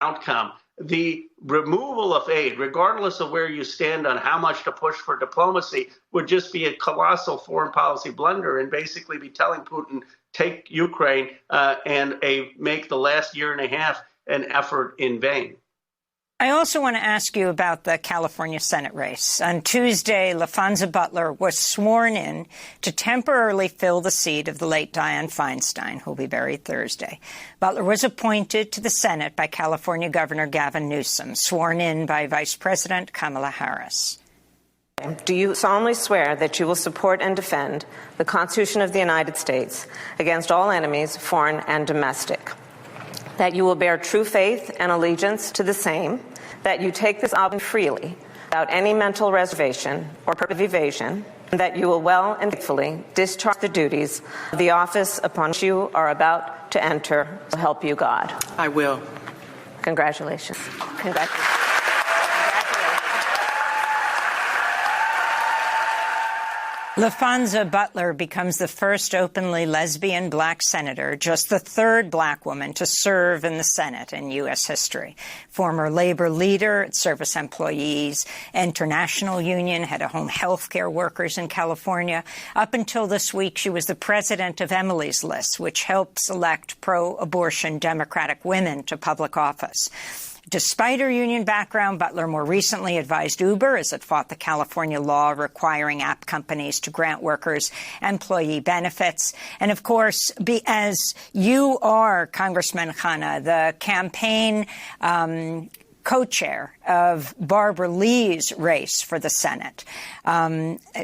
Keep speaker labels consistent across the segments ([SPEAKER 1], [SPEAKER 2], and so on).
[SPEAKER 1] outcome. The removal of aid, regardless of where you stand on how much to push for diplomacy, would just be a colossal foreign policy blunder and basically be telling Putin, take Ukraine and make the last year and a half an effort in vain.
[SPEAKER 2] I also want to ask you about the California Senate race. On Tuesday, LaFonza Butler was sworn in to temporarily fill the seat of the late Dianne Feinstein, who will be buried Thursday. Butler was appointed to the Senate by California Governor Gavin Newsom, sworn in by Vice President Kamala Harris.
[SPEAKER 3] Do you solemnly swear that you will support and defend the Constitution of the United States against all enemies, foreign and domestic? That you will bear true faith and allegiance to the same, that you take this obligation freely, without any mental reservation or purpose of evasion, and that you will well and faithfully discharge the duties of the office upon which you are about to enter. So help you God.
[SPEAKER 4] I will.
[SPEAKER 3] Congratulations. Congratulations.
[SPEAKER 2] LaFonza Butler becomes the first openly lesbian black senator, just the third black woman to serve in the Senate in U.S. history. Former labor leader, service employees, international union, head of home health care workers in California. Up until this week, she was the president of Emily's List, which helps elect pro-abortion Democratic women to public office. Despite her union background, Butler more recently advised Uber as it fought the California law requiring app companies to grant workers employee benefits. And, of course, as you are, Congressman Khanna, the campaign co-chair of Barbara Lee's race for the Senate.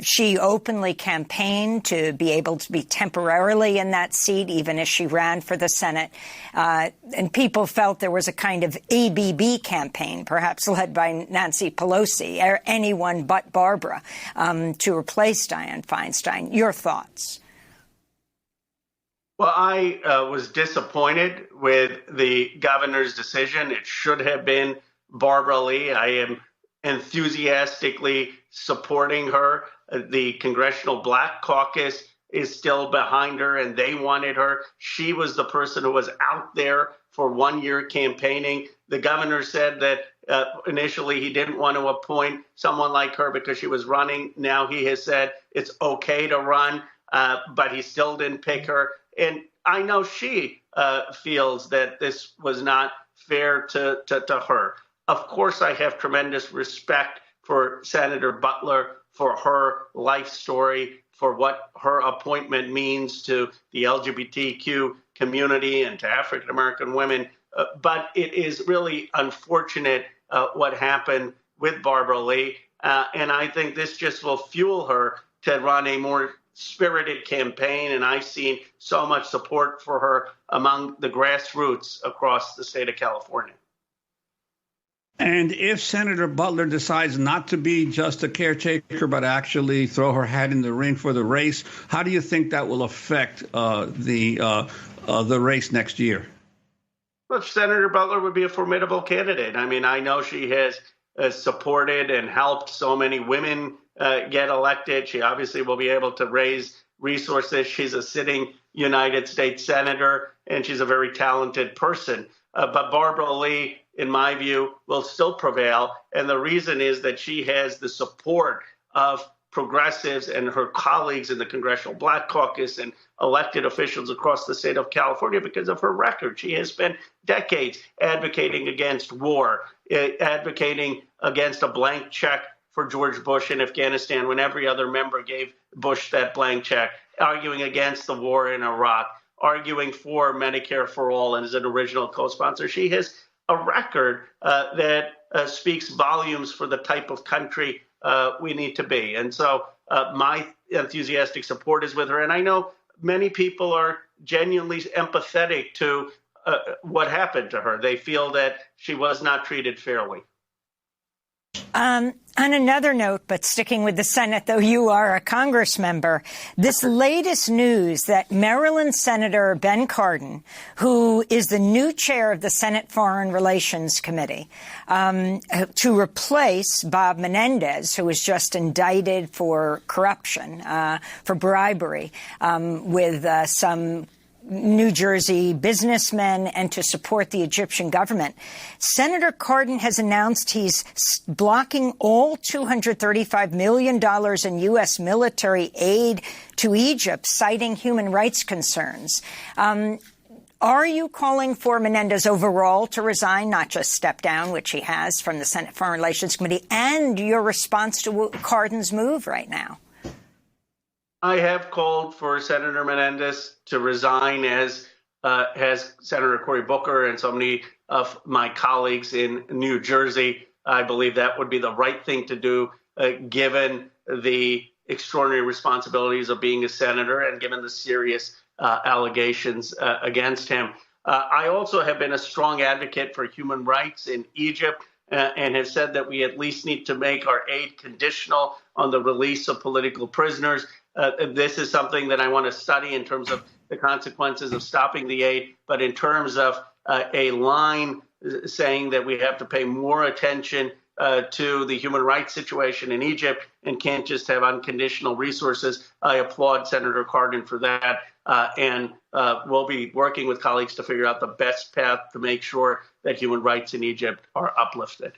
[SPEAKER 2] She openly campaigned to be able to be temporarily in that seat, even as she ran for the Senate. And people felt there was a kind of ABB campaign, perhaps led by Nancy Pelosi, or anyone but Barbara, to replace Dianne Feinstein. Your thoughts?
[SPEAKER 1] Well, I was disappointed with the governor's decision. It should have been Barbara Lee. I am enthusiastically supporting her. The Congressional Black Caucus is still behind her, and they wanted her. She was the person who was out there for 1 year campaigning. The governor said that initially he didn't want to appoint someone like her because she was running. Now he has said it's okay to run, but he still didn't pick her. And I know she feels that this was not fair to her. Of course, I have tremendous respect for Senator Butler, for her life story, for what her appointment means to the LGBTQ community and to African-American women. But it is really unfortunate what happened with Barbara Lee. And I think this just will fuel her to run a more spirited campaign. And I've seen so much support for her among the grassroots across the state of California.
[SPEAKER 5] And if Senator Butler decides not to be just a caretaker, but actually throw her hat in the ring for the race, how do you think that will affect the race next year?
[SPEAKER 1] Well, Senator Butler would be a formidable candidate. I mean, I know she has supported and helped so many women get elected. She obviously will be able to raise resources. She's a sitting United States senator, and she's a very talented person. But Barbara Lee, in my view, will still prevail. And the reason is that she has the support of progressives and her colleagues in the Congressional Black Caucus and elected officials across the state of California because of her record. She has spent decades advocating against war, advocating against a blank check for George Bush in Afghanistan when every other member gave Bush that blank check, arguing against the war in Iraq, arguing for Medicare for all and as an original co-sponsor. She has a record that speaks volumes for the type of country we need to be. And so my enthusiastic support is with her. And I know many people are genuinely empathetic to what happened to her. They feel that she was not treated fairly.
[SPEAKER 2] On another note, but sticking with the Senate, though you are a Congress member, this latest news that Maryland Senator Ben Cardin, who is the new chair of the Senate Foreign Relations Committee, to replace Bob Menendez, who was just indicted for corruption, for bribery, with some New Jersey businessmen and to support the Egyptian government. Senator Cardin has announced he's blocking all $235 million in U.S. military aid to Egypt, citing human rights concerns. Are you calling for Menendez overall to resign, not just step down, which he has from the Senate Foreign Relations Committee, and your response to Cardin's move right now?
[SPEAKER 1] I have called for Senator Menendez to resign, as has Senator Cory Booker and so many of my colleagues in New Jersey. I believe that would be the right thing to do, given the extraordinary responsibilities of being a senator and given the serious allegations against him. I also have been a strong advocate for human rights in Egypt and have said that we at least need to make our aid conditional on the release of political prisoners. This is something that I want to study in terms of the consequences of stopping the aid, but in terms of a line saying that we have to pay more attention to the human rights situation in Egypt and can't just have unconditional resources. I applaud Senator Cardin for that, and we'll be working with colleagues to figure out the best path to make sure that human rights in Egypt are uplifted.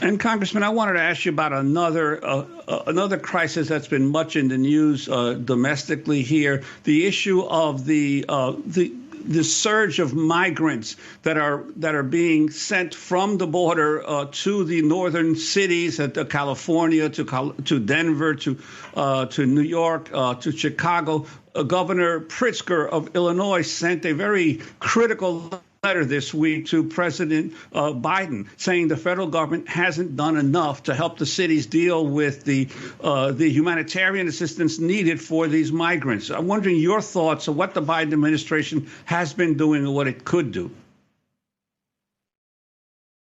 [SPEAKER 5] And Congressman, I wanted to ask you about another crisis that's been much in the news domestically here: the issue of the surge of migrants that are being sent from the border to the northern cities, at California, to Denver, to New York, to Chicago. Governor Pritzker of Illinois sent a very critical letter this week to President Biden, saying the federal government hasn't done enough to help the cities deal with the humanitarian assistance needed for these migrants. I'm wondering your thoughts on what the Biden administration has been doing and what it could do.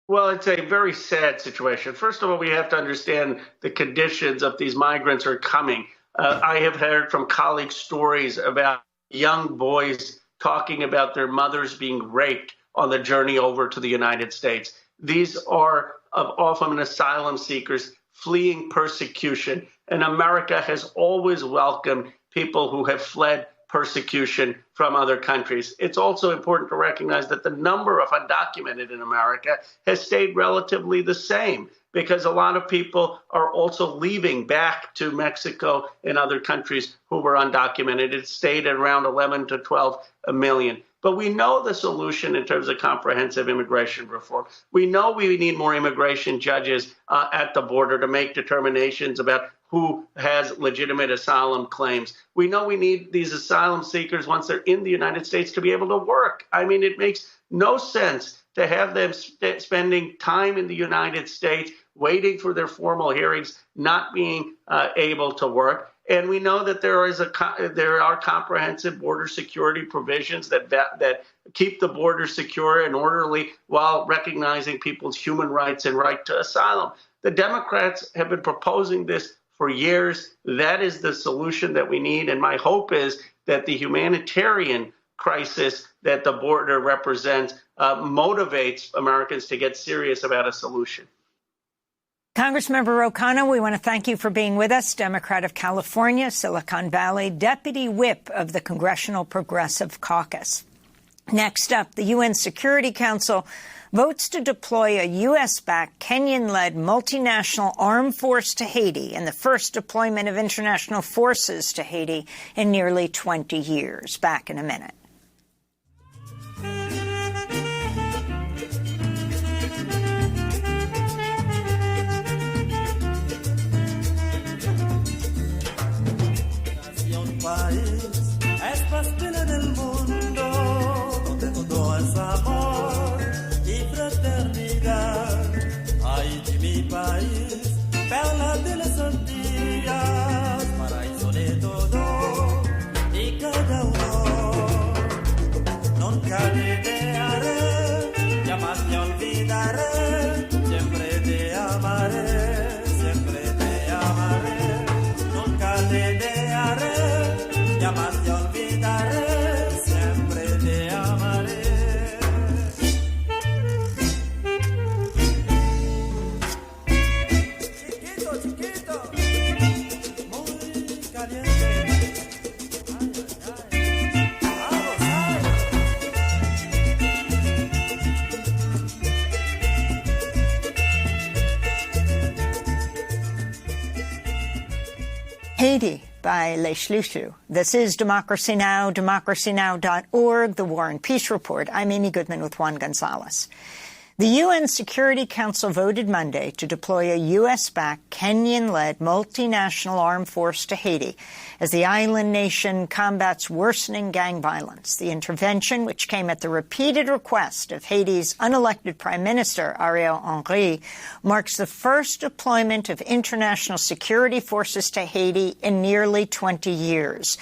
[SPEAKER 1] Well, it's a very sad situation. First of all, we have to understand the conditions of these migrants are coming. I have heard from colleagues stories about young boys talking about their mothers being raped on the journey over to the United States. These are often asylum seekers fleeing persecution, and America has always welcomed people who have fled persecution from other countries. It's also important to recognize that the number of undocumented in America has stayed relatively the same, because a lot of people are also leaving back to Mexico and other countries who were undocumented. It stayed at around 11 to 12 million. But we know the solution in terms of comprehensive immigration reform. We know we need more immigration judges at the border to make determinations about who has legitimate asylum claims. We know we need these asylum seekers, once they're in the United States, to be able to work. I mean, it makes no sense to have them spending time in the United States, waiting for their formal hearings, not being able to work. And we know that there are comprehensive border security provisions that keep the border secure and orderly while recognizing people's human rights and right to asylum. The Democrats have been proposing this for years. That is the solution that we need. And my hope is that the humanitarian crisis that the border represents motivates Americans to get serious about a solution.
[SPEAKER 2] Congressmember Ro Khanna, we want to thank you for being with us. Democrat of California, Silicon Valley, Deputy Whip of the Congressional Progressive Caucus. Next up, the UN Security Council votes to deploy a U.S.-backed, Kenyan-led multinational armed force to Haiti, and the first deployment of international forces to Haiti in nearly 20 years. Back in a minute.
[SPEAKER 4] Es pastina del mundo, donde todo es amor y fraternidad. Haití, mi país, perla de las Antillas, paraíso de todo y cada uno.
[SPEAKER 2] Haiti by Les Chlouchous. This is Democracy Now!, democracynow.org, The War and Peace Report. I'm Amy Goodman with Juan Gonzalez. The UN Security Council voted Monday to deploy a U.S.-backed, Kenyan-led multinational armed force to Haiti as the island nation combats worsening gang violence. The intervention, which came at the repeated request of Haiti's unelected Prime Minister, Ariel Henry, marks the first deployment of international security forces to Haiti in nearly 20 years.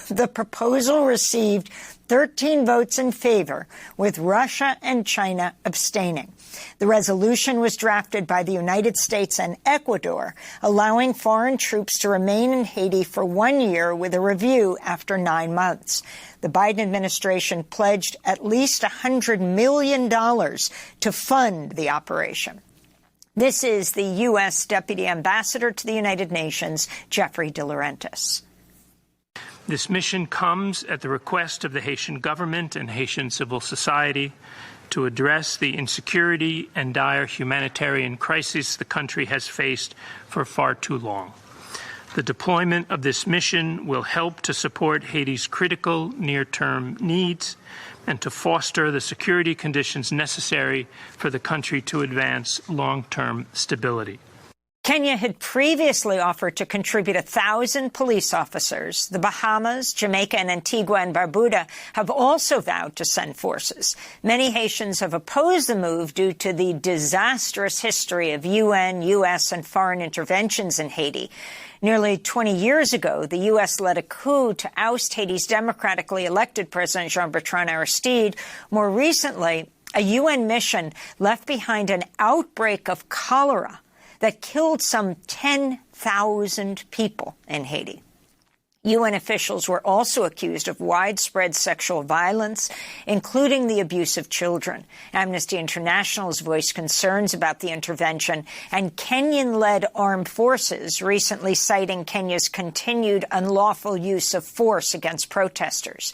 [SPEAKER 2] The proposal received 13 votes in favor, with Russia and China abstaining. The resolution was drafted by the United States and Ecuador, allowing foreign troops to remain in Haiti for 1 year with a review after 9 months. The Biden administration pledged at least $100 million to fund the operation. This is the U.S. Deputy Ambassador to the United Nations, Jeffrey De Laurentiis.
[SPEAKER 6] This mission comes at the request of the Haitian government and Haitian civil society to address the insecurity and dire humanitarian crisis the country has faced for far too long. The deployment of this mission will help to support Haiti's critical near-term needs and to foster the security conditions necessary for the country to advance long-term stability.
[SPEAKER 2] Kenya had previously offered to contribute 1,000 police officers. The Bahamas, Jamaica, and Antigua and Barbuda have also vowed to send forces. Many Haitians have opposed the move due to the disastrous history of UN, U.S., and foreign interventions in Haiti. Nearly 20 years ago, the U.S. led a coup to oust Haiti's democratically elected President Jean-Bertrand Aristide. More recently, a UN mission left behind an outbreak of cholera that killed some 10,000 people in Haiti. UN officials were also accused of widespread sexual violence, including the abuse of children. Amnesty International has voiced concerns about the intervention, and Kenyan-led armed forces recently citing Kenya's continued unlawful use of force against protesters.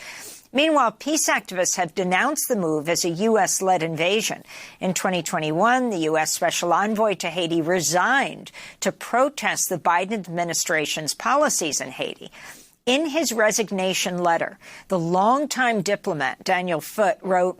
[SPEAKER 2] Meanwhile, peace activists have denounced the move as a U.S.-led invasion. In 2021, the U.S. Special Envoy to Haiti resigned to protest the Biden administration's policies in Haiti. In his resignation letter, the longtime diplomat Daniel Foote wrote,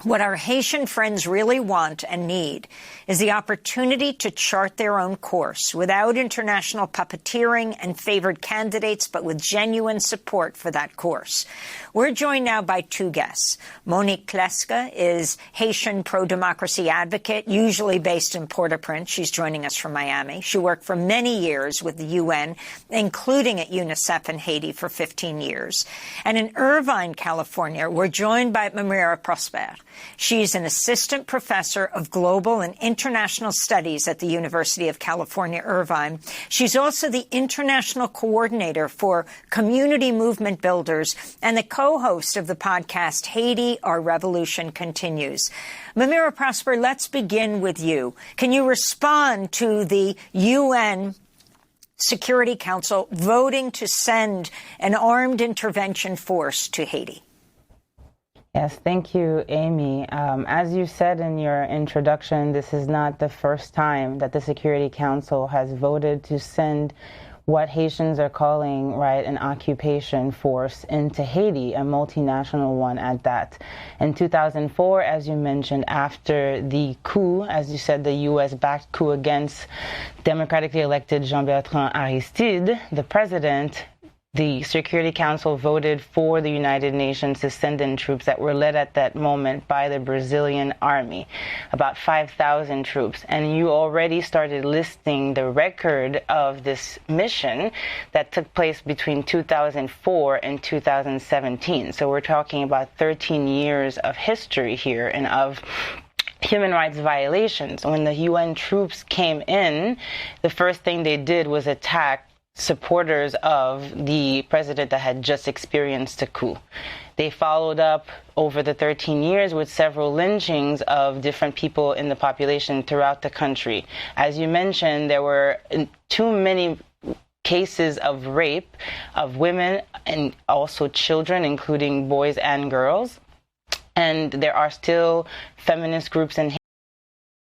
[SPEAKER 2] "What our Haitian friends really want and need is the opportunity to chart their own course without international puppeteering and favored candidates, but with genuine support for that course." We're joined now by two guests. Monique Kleska is Haitian pro-democracy advocate, usually based in Port-au-Prince. She's joining us from Miami. She worked for many years with the UN, including at UNICEF in Haiti for 15 years. And in Irvine, California, we're joined by Mamira Prosper. She's an assistant professor of global and international studies at the University of California, Irvine. She's also the international coordinator for community movement builders and the co-host of the podcast Haiti, Our Revolution Continues. Mamira Prosper, let's begin with you. Can you respond to the UN Security Council voting to send an armed intervention force to Haiti?
[SPEAKER 7] Yes, thank you, Amy. As you said in your introduction, this is not the first time that the Security Council has voted to send what Haitians are calling, right, an occupation force into Haiti, a multinational one at that. In 2004, as you mentioned, after the coup, as you said, the U.S.-backed coup against democratically elected Jean-Bertrand Aristide, the president, the Security Council voted for the United Nations to send in troops that were led at that moment by the Brazilian army, about 5,000 troops. And you already started listing the record of this mission that took place between 2004 and 2017. So we're talking about 13 years of history here and of human rights violations. When the UN troops came in, the first thing they did was attack supporters of the president that had just experienced a coup. They followed up over the 13 years with several lynchings of different people in the population throughout the country. As you mentioned, there were too many cases of rape of women and also children, including boys and girls. And there are still feminist groups in